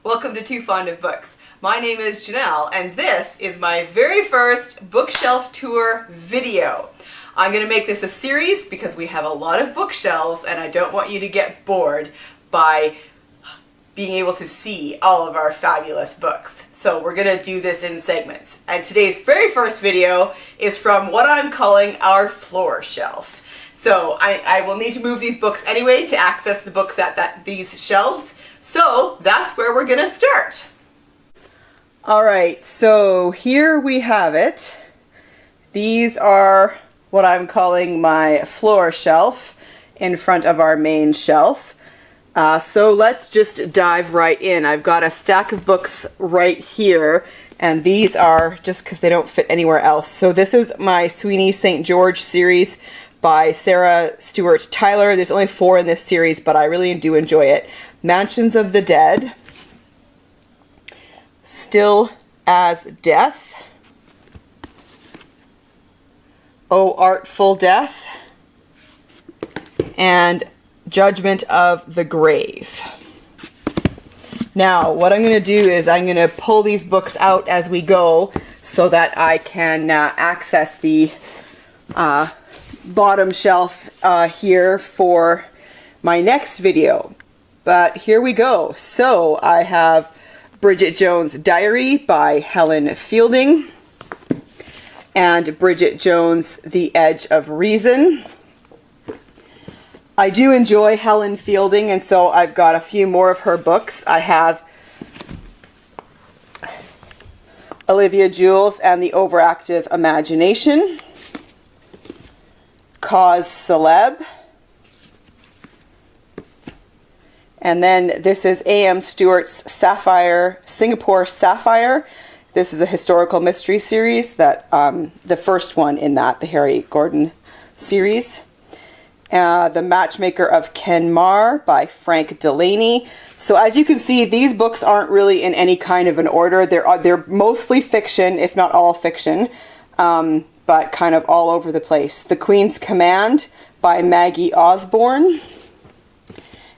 Welcome to Too Fond of Books. My name is Janelle, and this is my very first bookshelf tour video. I'm going to make this a series because we have a lot of bookshelves and I don't want you to get bored by being able to see all of our fabulous books. So we're going to do this in segments. And today's very first video is from what I'm calling our floor shelf. So I will need to move these books anyway to access the books at these shelves. So that's where we're gonna start. All right, so here we have it. These are what I'm calling my floor shelf in front of our main shelf. So let's just dive right in. I've got a stack of books right here, and these are just because they don't fit anywhere else. So this is my Sweeney St. George series by Sarah Stewart Tyler. There's only 4 in this series, but I really do enjoy it. Mansions of the Dead, Still as Death, O Artful Death, and Judgment of the Grave. Now, what I'm going to do is I'm going to pull these books out as we go so that I can access the bottom shelf here for my next video. But here we go. So I have Bridget Jones' Diary by Helen Fielding and Bridget Jones' The Edge of Reason. I do enjoy Helen Fielding, and so I've got a few more of her books. I have Olivia Jewels and the Overactive Imagination, Cause Celeb, and then this is A.M. Stewart's Singapore Sapphire. This is a historical mystery series, that the first one in that, the Harry Gordon series. The Matchmaker of Kenmare by Frank Delaney. So as you can see, these books aren't really in any kind of an order. They're mostly fiction, if not all fiction, but kind of all over the place. The Queen's Command by Maggie Osborne.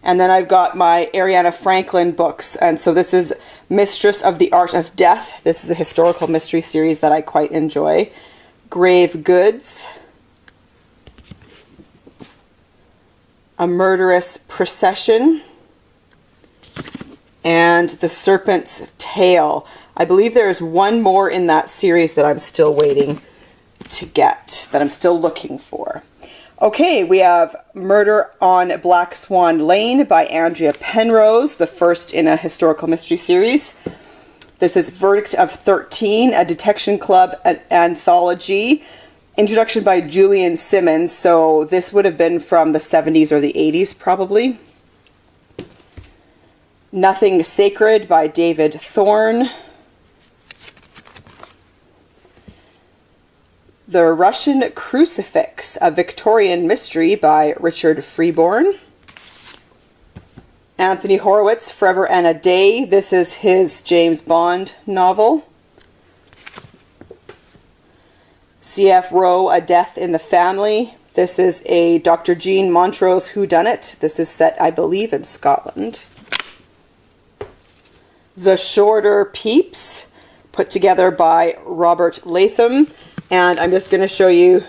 And then I've got my Ariana Franklin books. And so this is Mistress of the Art of Death. This is a historical mystery series that I quite enjoy. Grave Goods. A Murderous Procession. And The Serpent's Tail. I believe there is one more in that series that I'm still waiting to get, that I'm still looking for. Okay, we have Murder on Black Swan Lane by Andrea Penrose, the first in a historical mystery series. This is Verdict of 13, a Detection Club anthology. Introduction by Julian Simmons, so this would have been from the 70s or the 80s probably. Nothing Sacred by David Thorne. The Russian Crucifix, a Victorian mystery by Richard Freeborn. Anthony Horowitz, Forever and a Day. This is his James Bond novel. C.F. Rowe, A Death in the Family. This is a Dr. Jean Montrose whodunit. This is set, I believe, in Scotland. The Shorter Peeps, put together by Robert Latham. And I'm just going to show you,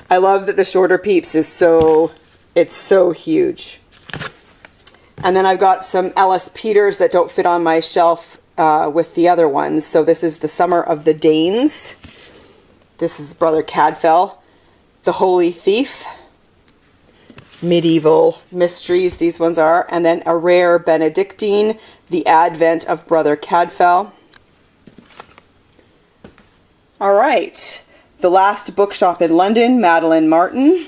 I love that the Shorter Peeps is it's so huge. And then I've got some Ellis Peters that don't fit on my shelf with the other ones. So this is The Summer of the Danes. This is Brother Cadfael. The Holy Thief. Medieval mysteries, these ones are. And then A Rare Benedictine, The Advent of Brother Cadfael. All right, The Last Bookshop in London, Madeline Martin.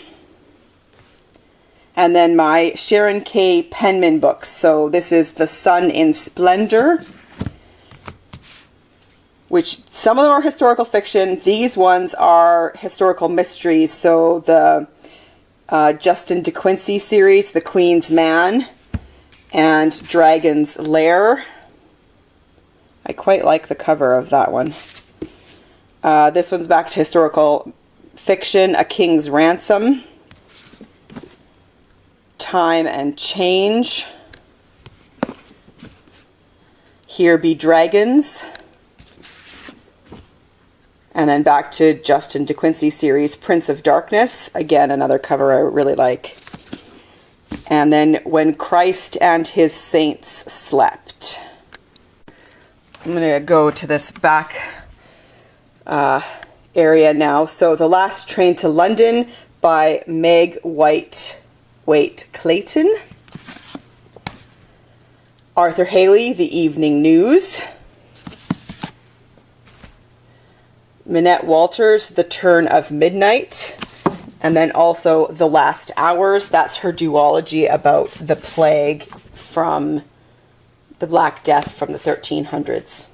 And then my Sharon K. Penman books. So this is The Sun in Splendor, which some of them are historical fiction. These ones are historical mysteries. So the Justin De Quincey series, The Queen's Man, and Dragon's Lair. I quite like the cover of that one. This one's back to historical fiction, A King's Ransom, Time and Change, Here Be Dragons. And then back to Justin De Quincey series, Prince of Darkness. Again, another cover I really like. And then When Christ and His Saints Slept. I'm going to go to this back area now. So The Last Train to London by Meg White Clayton. Arthur Haley, The Evening News. Minette Walters, The Turn of Midnight. And then also The Last Hours. That's her duology about the plague from the Black Death from the 1300s.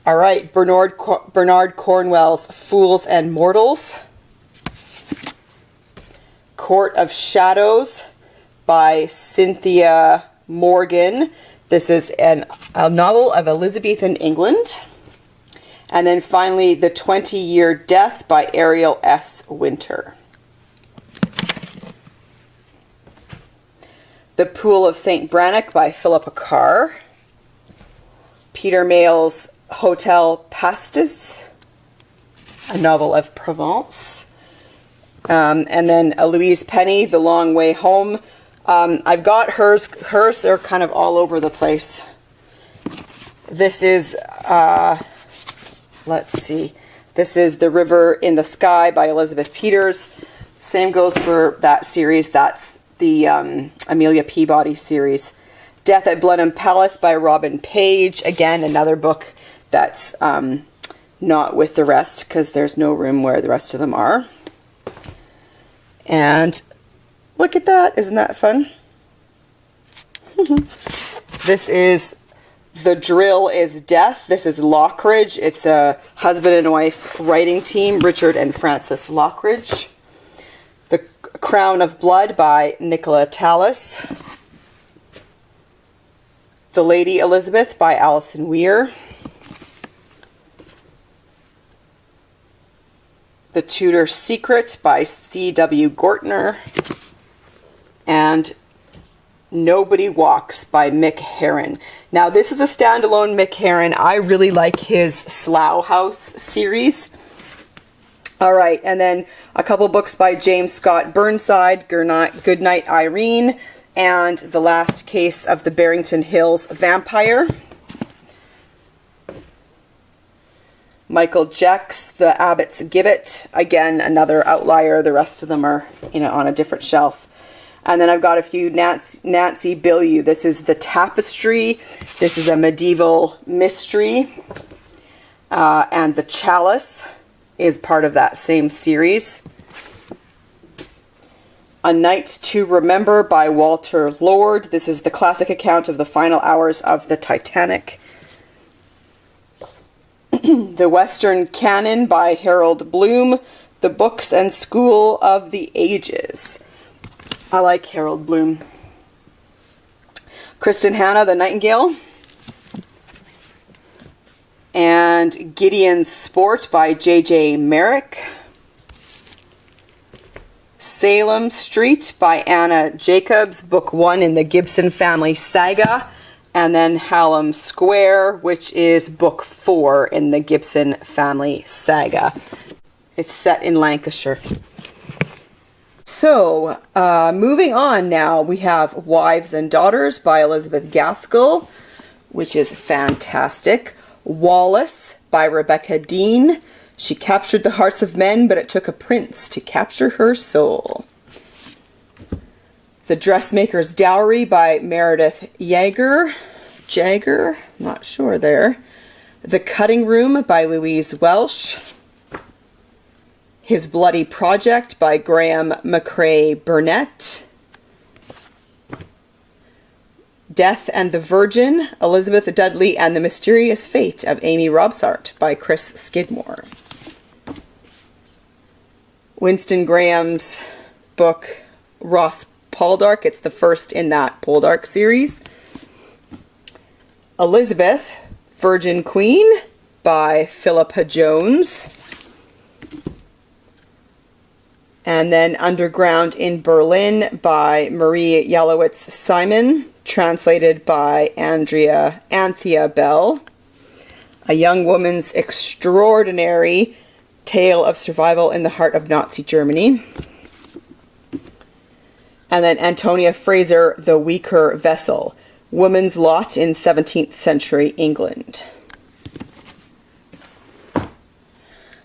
All right, Bernard Cornwell's Fools and Mortals. Court of Shadows by Cynthia Morgan. This is a novel of Elizabethan England. And then finally, The 20-Year Death by Ariel S. Winter. The Pool of St. Brannock by Philippa Carr. Peter Mayle's Hotel Pastis, a novel of Provence. And then Louise Penny, The Long Way Home. I've got hers. Hers are kind of all over the place. This is... let's see. This is The River in the Sky by Elizabeth Peters. Same goes for that series. That's the Amelia Peabody series. Death at Blenheim Palace by Robin Page. Again, another book that's not with the rest because there's no room where the rest of them are. And look at that. Isn't that fun? This is... The Drill is Death. This is Lockridge. It's a husband and wife writing team, Richard and Frances Lockridge. The Crown of Blood by Nicola Tallis. The Lady Elizabeth by Alison Weir. The Tudor Secret by C.W. Gortner. And Nobody Walks by Mick Herron. Now, this is a standalone Mick Herron. I really like his Slough House series. All right, and then a couple books by James Scott Burnside, Goodnight Irene, and The Last Case of the Barrington Hills Vampire. Michael Jex, The Abbot's Gibbet. Again, another outlier. The rest of them are, on a different shelf. And then I've got a few Nancy Bilyeu. This is The Tapestry. This is a medieval mystery. And The Chalice is part of that same series. A Night to Remember by Walter Lord. This is the classic account of the final hours of the Titanic. The Western Canon by Harold Bloom. The Books and School of the Ages. I like Harold Bloom. Kristen Hanna, The Nightingale. And Gideon's Sport by J.J. Merrick. Salem Street by Anna Jacobs, Book 1 in the Gibson Family Saga. And then Hallam Square, which is Book 4 in the Gibson Family Saga. It's set in Lancashire. So, moving on now, we have Wives and Daughters by Elizabeth Gaskell, which is fantastic. Wallace by Rebecca Dean. She captured the hearts of men, but it took a prince to capture her soul. The Dressmaker's Dowry by Meredith Jagger, not sure there. The Cutting Room by Louise Welsh. His Bloody Project by Graham McCrae Burnett. Death and the Virgin, Elizabeth Dudley and the Mysterious Fate of Amy Robsart by Chris Skidmore. Winston Graham's book, Ross Poldark. It's the first in that Poldark series. Elizabeth, Virgin Queen by Philippa Jones. And then Underground in Berlin by Marie Yalowitz Simon. translated by Anthea Bell. A Young Woman's Extraordinary Tale of Survival in the Heart of Nazi Germany. And then Antonia Fraser, The Weaker Vessel, Woman's Lot in 17th Century England.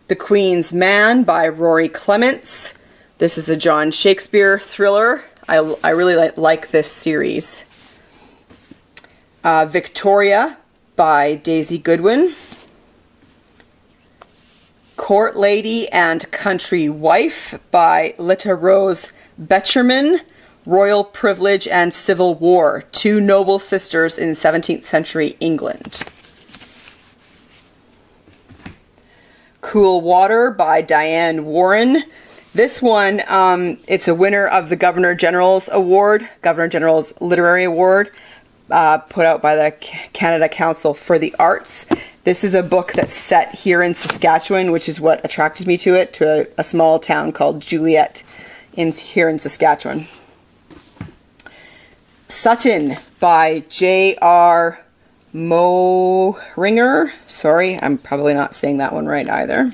The Queen's Man by Rory Clements. This is a John Shakespeare thriller. I really like this series. Victoria by Daisy Goodwin. Court Lady and Country Wife by Lita Rose Betcherman. Royal Privilege and Civil War, Two Noble Sisters in 17th Century England. Cool Water by Diane Warren. This one, it's a winner of the Governor General's Award, Governor General's Literary Award, put out by the Canada Council for the Arts. This is a book that's set here in Saskatchewan, which is what attracted me to it, to a small town called Juliet here in Saskatchewan. Sutton by J.R. Mohringer. Sorry, I'm probably not saying that one right either.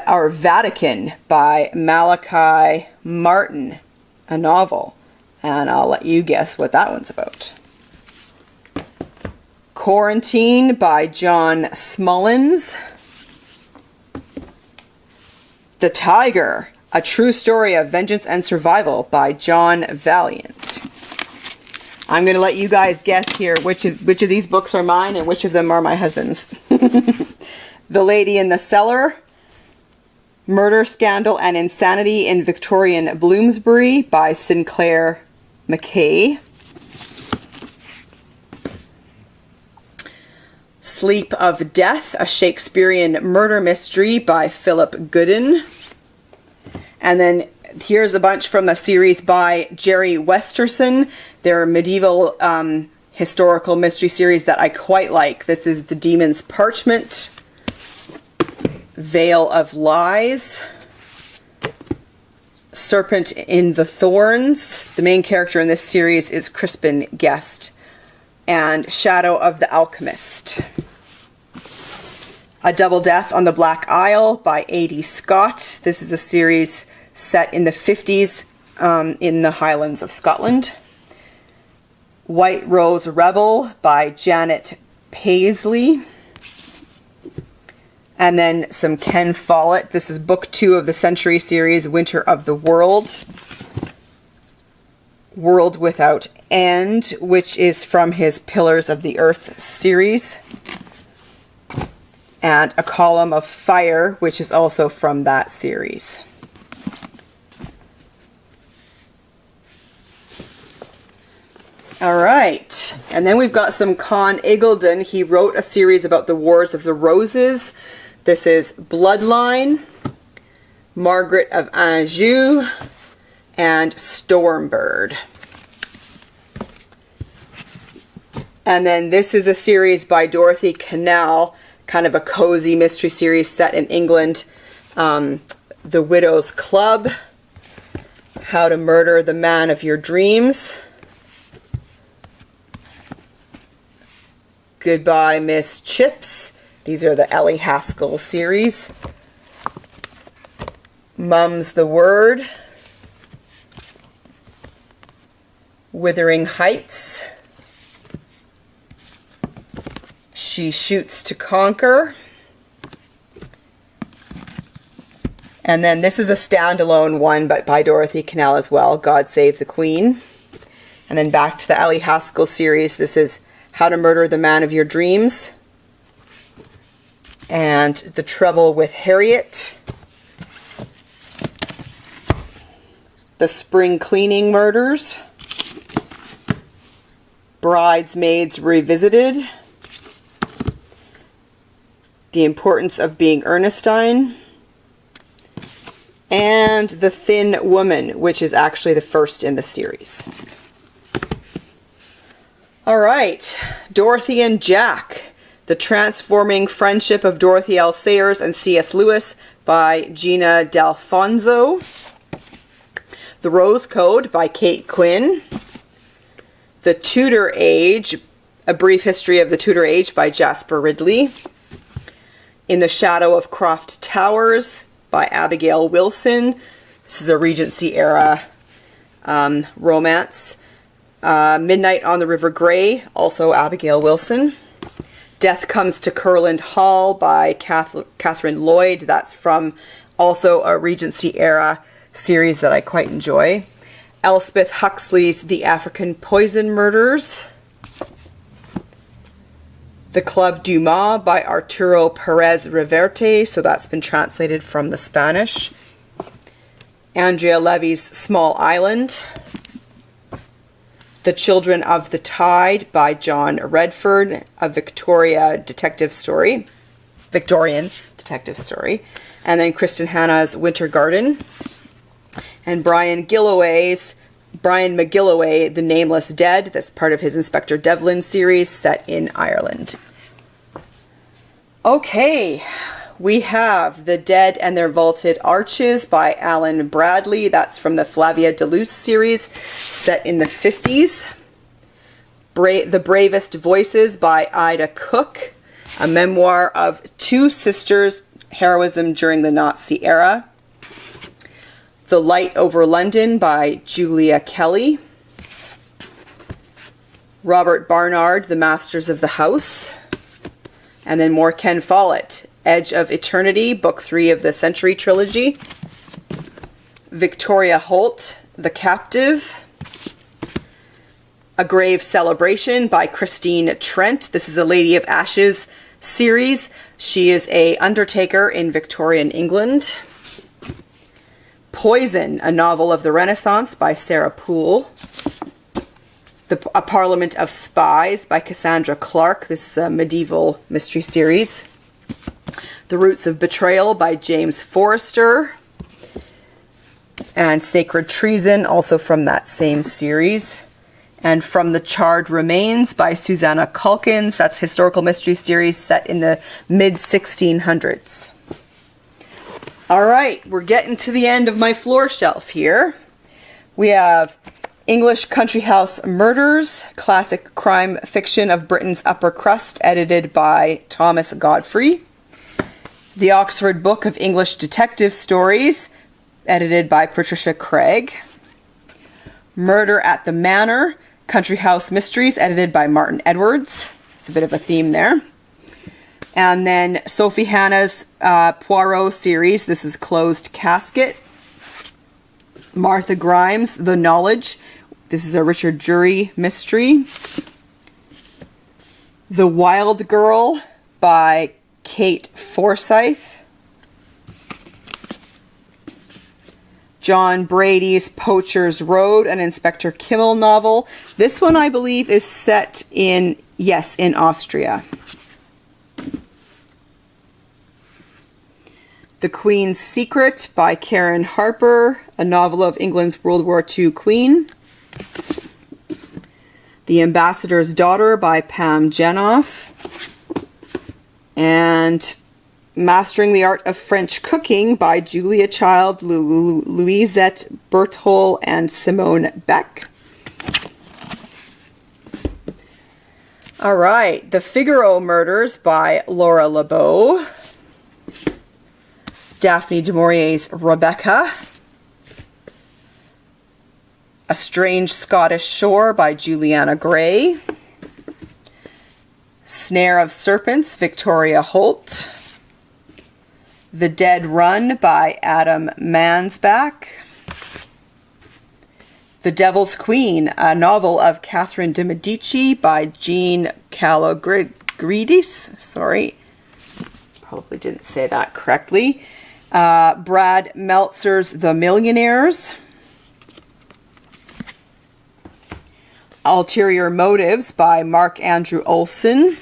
Our Vatican by Malachi Martin, a novel. And I'll let you guess what that one's about. Quarantine by John Smullins. The Tiger, A True Story of Vengeance and Survival by John Valiant. I'm going to let you guys guess here which of these books are mine and which of them are my husband's. The Lady in the Cellar, Murder, Scandal, and Insanity in Victorian Bloomsbury by Sinclair McKay. Sleep of Death, a Shakespearean murder mystery by Philip Gooden. And then here's a bunch from a series by Jerry Westerson. They're medieval historical mystery series that I quite like. This is The Demon's Parchment, Veil of Lies, Serpent in the Thorns. The main character in this series is Crispin Guest. And Shadow of the Alchemist. A Double Death on the Black Isle by A.D. Scott. This is a series set in the 50s in the Highlands of Scotland. White Rose Rebel by Janet Paisley. And then some Ken Follett. This is book 2 of the Century series, Winter of the World. World Without End, which is from his Pillars of the Earth series. And A Column of Fire, which is also from that series. All right, and then we've got some Con Eagledon. He wrote a series about the Wars of the Roses. This is Bloodline, Margaret of Anjou, and Stormbird. And then this is a series by Dorothy Canal, kind of a cozy mystery series set in England. The Widow's Club, How to Murder the Man of Your Dreams, Goodbye Miss Chips. These are the Ellie Haskell series. Mum's the Word, Wuthering Heights, She Shoots to Conquer. And then this is a standalone one, but by Dorothy Canal as well, God Save the Queen. And then back to the Ellie Haskell series. This is How to Murder the Man of Your Dreams. And The Trouble with Harriet. The Spring Cleaning Murders. Bridesmaids Revisited. The Importance of Being Ernestine. And The Thin Woman, which is actually the first in the series. All right, Dorothy and Jack, The Transforming Friendship of Dorothy L. Sayers and C.S. Lewis by Gina D'Alfonso. The Rose Code by Kate Quinn. The Tudor Age, A Brief History of the Tudor Age by Jasper Ridley. In the Shadow of Croft Towers by Abigail Wilson. This is a Regency era romance. Midnight on the River Grey, also Abigail Wilson. Death Comes to Curland Hall by Catherine Lloyd. That's from also a Regency era series that I quite enjoy. Elspeth Huxley's The African Poison Murders. The Club du Mans by Arturo Perez Reverte, so that's been translated from the Spanish. Andrea Levy's Small Island. The Children of the Tide by John Redford, a Victorian detective story. And then Kristen Hanna's Winter Garden. And Brian McGilloway, The Nameless Dead. That's part of his Inspector Devlin series set in Ireland. Okay, we have The Dead and Their Vaulted Arches by Alan Bradley. That's from the Flavia de Luce series set in the 50s. The Bravest Voices by Ida Cook, a memoir of two sisters' heroism during the Nazi era. The Light Over London by Julia Kelly. Robert Barnard, The Masters of the House. And then more Ken Follett, Edge of Eternity, Book 3 of the Century Trilogy. Victoria Holt, The Captive. A Grave Celebration by Christine Trent. This is a Lady of Ashes series. She is an undertaker in Victorian England. Poison, a novel of the Renaissance by Sarah Poole. A Parliament of Spies by Cassandra Clark. This is a medieval mystery series. The Roots of Betrayal by James Forrester. And Sacred Treason, also from that same series. And From the Charred Remains by Susanna Calkins. That's a historical mystery series set in the mid-1600s. All right, we're getting to the end of my floor shelf here. We have English Country House Murders, classic crime fiction of Britain's upper crust, edited by Thomas Godfrey. The Oxford Book of English Detective Stories, edited by Patricia Craig. Murder at the Manor, Country House Mysteries, edited by Martin Edwards. It's a bit of a theme there. And then Sophie Hannah's Poirot series. This is Closed Casket. Martha Grimes, The Knowledge. This is a Richard Jury mystery. The Wild Girl by Kate Forsyth. John Brady's Poacher's Road, an Inspector Kimmel novel. This one, I believe, is set in Austria. The Queen's Secret by Karen Harper, a novel of England's World War II Queen. The Ambassador's Daughter by Pam Jenoff. And Mastering the Art of French Cooking by Julia Child, Louisette Berthold, and Simone Beck. All right, The Figaro Murders by Laura Lebeau. Daphne du Maurier's Rebecca. A Strange Scottish Shore by Juliana Gray. Snare of Serpents, Victoria Holt. The Dead Run by Adam Mansbach. The Devil's Queen, a novel of Catherine de Medici by Jean Calogridis. Sorry, probably didn't say that correctly. Brad Meltzer's The Millionaires. Ulterior Motives by Mark Andrew Olson.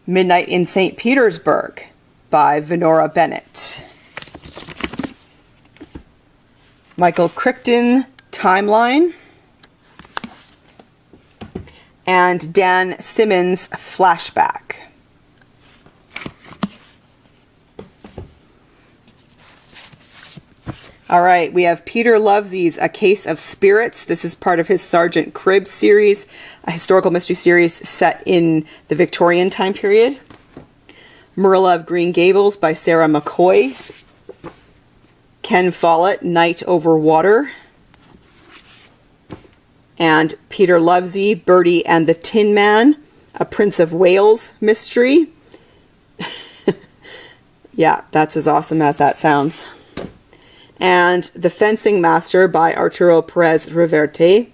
Midnight in St. Petersburg by Venora Bennett. Michael Crichton, Timeline. And Dan Simmons, Flashback. All right, we have Peter Lovesy's A Case of Spirits. This is part of his Sergeant Cribbs series, a historical mystery series set in the Victorian time period. Marilla of Green Gables by Sarah McCoy. Ken Follett, Night Over Water. And Peter Lovesy, Bertie and the Tin Man, a Prince of Wales mystery. Yeah, that's as awesome as that sounds. And The Fencing Master by Arturo Perez Reverte.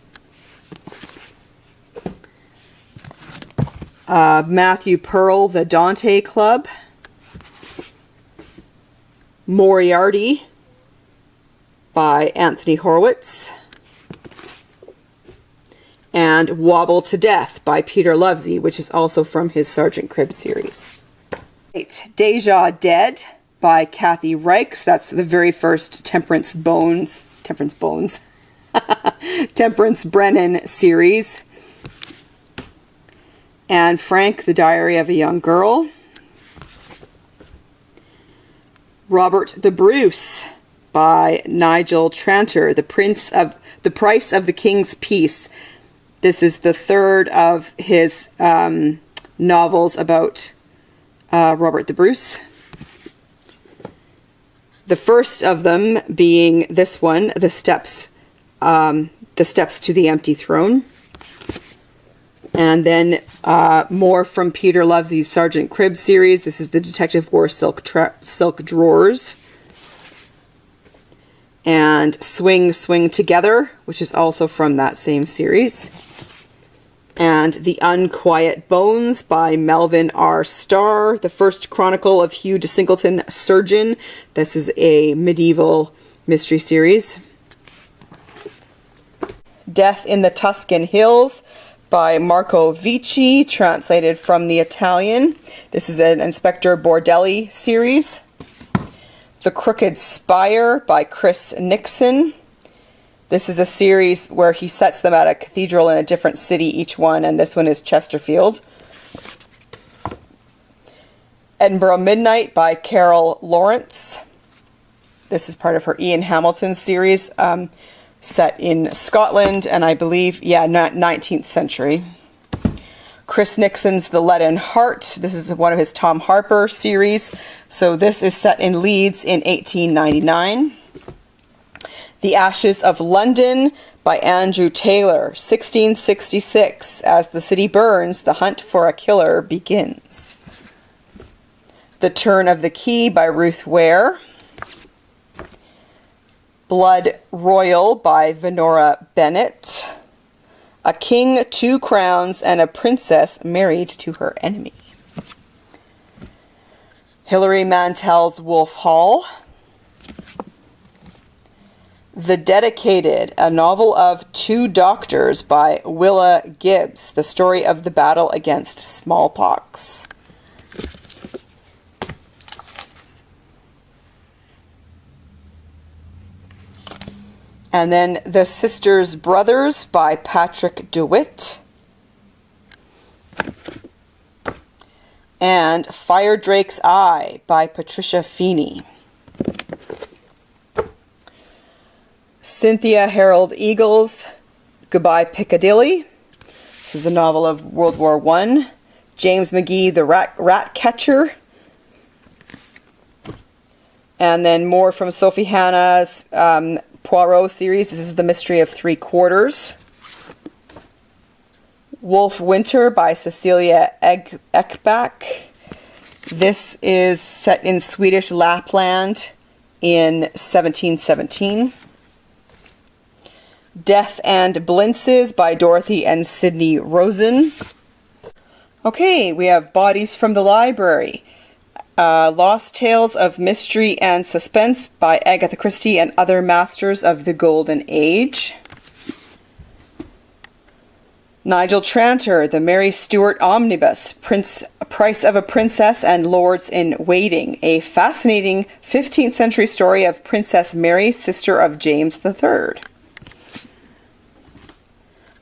Matthew Pearl, The Dante Club. Moriarty by Anthony Horowitz. And Wobble to Death by Peter Lovesy, which is also from his Sergeant Cribbs series. Deja Dead by Kathy Reichs. That's the very first Temperance Brennan series. And Frank, The Diary of a Young Girl. Robert the Bruce by Nigel Tranter, The Price of the King's Peace. This is the third of his novels about Robert the Bruce. The first of them being this one, The Steps to the Empty Throne. And then more from Peter Lovesy's Sergeant Cribbs series. This is the Detective Wore Silk Drawers. And Swing, Swing Together, which is also from that same series. And The Unquiet Bones by Melvin R. Starr, the first chronicle of Hugh de Singleton, Surgeon. This is a medieval mystery series. Death in the Tuscan Hills by Marco Vici, translated from the Italian. This is an Inspector Bordelli series. The Crooked Spire by Chris Nixon. This is a series where he sets them at a cathedral in a different city, each one, and this one is Chesterfield. Edinburgh Midnight by Carol Lawrence. This is part of her Ian Hamilton series, set in Scotland, and I believe, 19th century. Chris Nixon's The Leaden Heart. This is one of his Tom Harper series. So this is set in Leeds in 1899. The Ashes of London by Andrew Taylor, 1666. As the city burns, the hunt for a killer begins. The Turn of the Key by Ruth Ware. Blood Royal by Venora Bennett. A King, Two Crowns, and a Princess Married to Her Enemy. Hilary Mantel's Wolf Hall. The Dedicated, a novel of two doctors by Willa Gibbs, the story of the battle against smallpox. And then The Sisters Brothers by Patrick DeWitt. And Fire Drake's Eye by Patricia Feeney. Cynthia Harold Eagles, Goodbye Piccadilly. This is a novel of World War I. James McGee, The Rat Catcher. And then more from Sophie Hannah's Poirot series. This is The Mystery of Three Quarters. Wolf Winter by Cecilia Ekbach. This is set in Swedish Lapland in 1717. Death and Blintzes by Dorothy and Sidney Rosen. Okay, we have Bodies from the Library. Lost Tales of Mystery and Suspense by Agatha Christie and Other Masters of the Golden Age. Nigel Tranter, The Mary Stuart Omnibus, Price of a Princess and Lords in Waiting, a fascinating 15th century story of Princess Mary, sister of James III.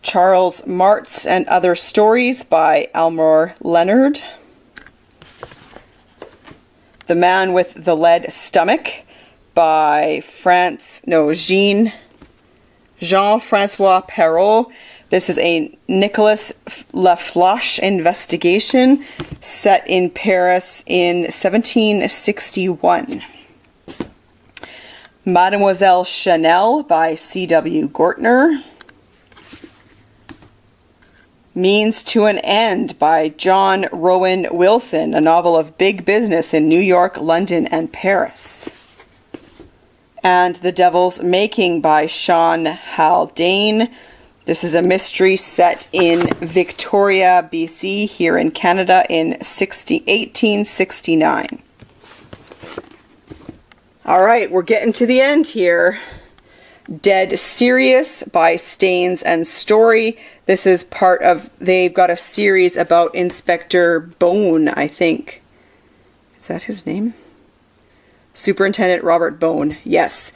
Charles Martz and Other Stories by Elmore Leonard. The Man with the Lead Stomach by Jean-Francois Perrault. This is a Nicolas Laflache investigation set in Paris in 1761. Mademoiselle Chanel by C.W. Gortner. Means to an End by John Rowan Wilson, a novel of big business in New York, London, and Paris. And The Devil's Making by Sean Haldane. This is a mystery set in Victoria, BC, here in Canada in 1869. All right, we're getting to the end here. Dead Serious by Staines and Story. This is part of, they've got a series about Inspector Bone, I think. Is that his name? Superintendent Robert Bone, yes.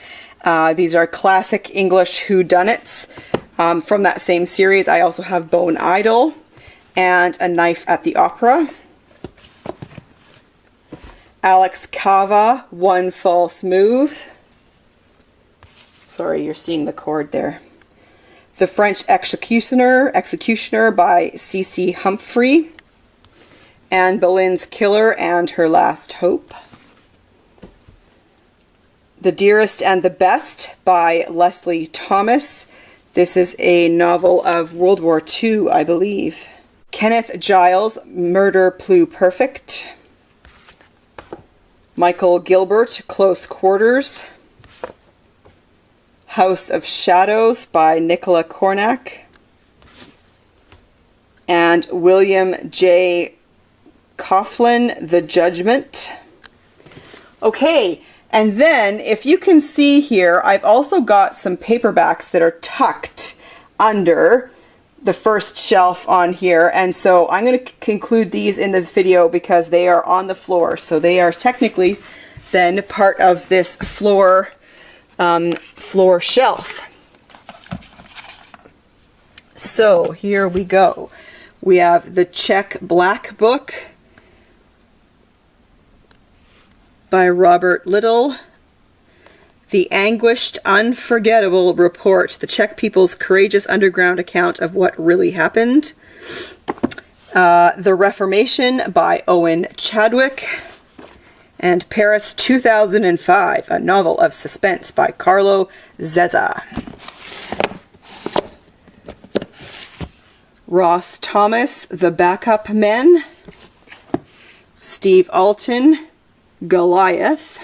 These are classic English whodunits. From that same series, I also have Bone Idol and A Knife at the Opera. Alex Cava, One False Move. Sorry, you're seeing the cord there. The French Executioner by C.C. Humphrey. Anne Boleyn's Killer and Her Last Hope. The Dearest and the Best by Leslie Thomas. This is a novel of World War II, I believe. Kenneth Giles, Murder Pluperfect. Michael Gilbert, Close Quarters. House of Shadows by Nicola Cornack. And William J. Coughlin, The Judgment. Okay, and then if you can see here, I've also got some paperbacks that are tucked under the first shelf on here, and so I'm going to conclude these in this video because they are on the floor, so they are technically then part of this floor shelf. So here we go. We have the Czech Black Book by Robert Little. The Anguished, Unforgettable Report, the Czech people's courageous underground account of what really happened. The Reformation by Owen Chadwick. And Paris 2005, a novel of suspense by Carlo Zezza. Ross Thomas, The Backup Men. Steve Alton, Goliath.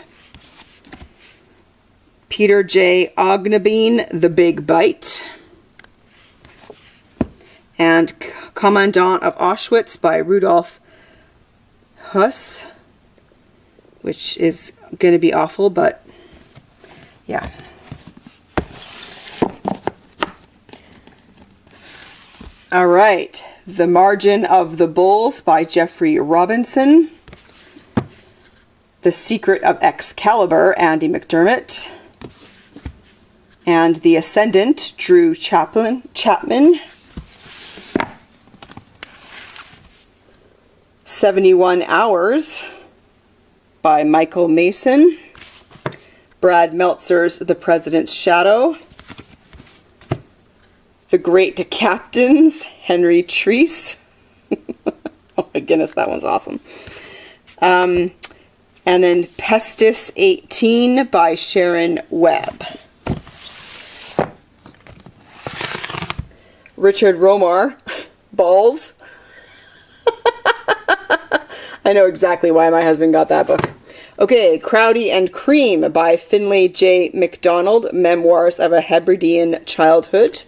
Peter J. Ognebeen, The Big Bite. And Commandant of Auschwitz by Rudolf Huss, which is going to be awful, but yeah. All right, The Margin of the Bulls by Jeffrey Robinson. The Secret of Excalibur, Andy McDermott. And The Ascendant, Drew Chapman. 71 Hours by Michael Mason. Brad Meltzer's The President's Shadow. The Great Captains, Henry Treese. Oh my goodness, that one's awesome. And then Pestis 18 by Sharon Webb. Richard Romar, Balls. I know exactly why my husband got that book. Okay, Crowdy and Cream by Finlay J. MacDonald, Memoirs of a Hebridean Childhood.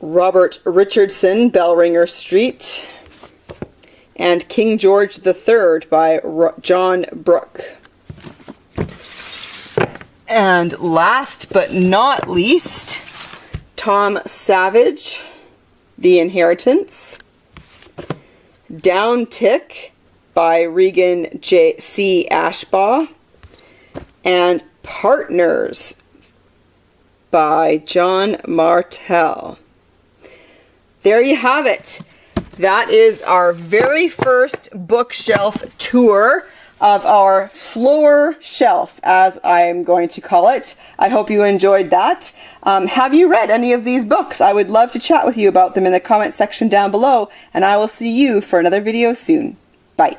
Robert Richardson, Bellringer Street. And King George III by John Brooke. And last but not least, Tom Savage, The Inheritance. Down Tick by Regan C. Ashbaugh. And Partners by John Martel. There you have it. That is our very first bookshelf tour. of our floor shelf, as I'm going to call it. I hope you enjoyed that. Have you read any of these books? I would love to chat with you about them in the comment section down below, and I will see you for another video soon. Bye.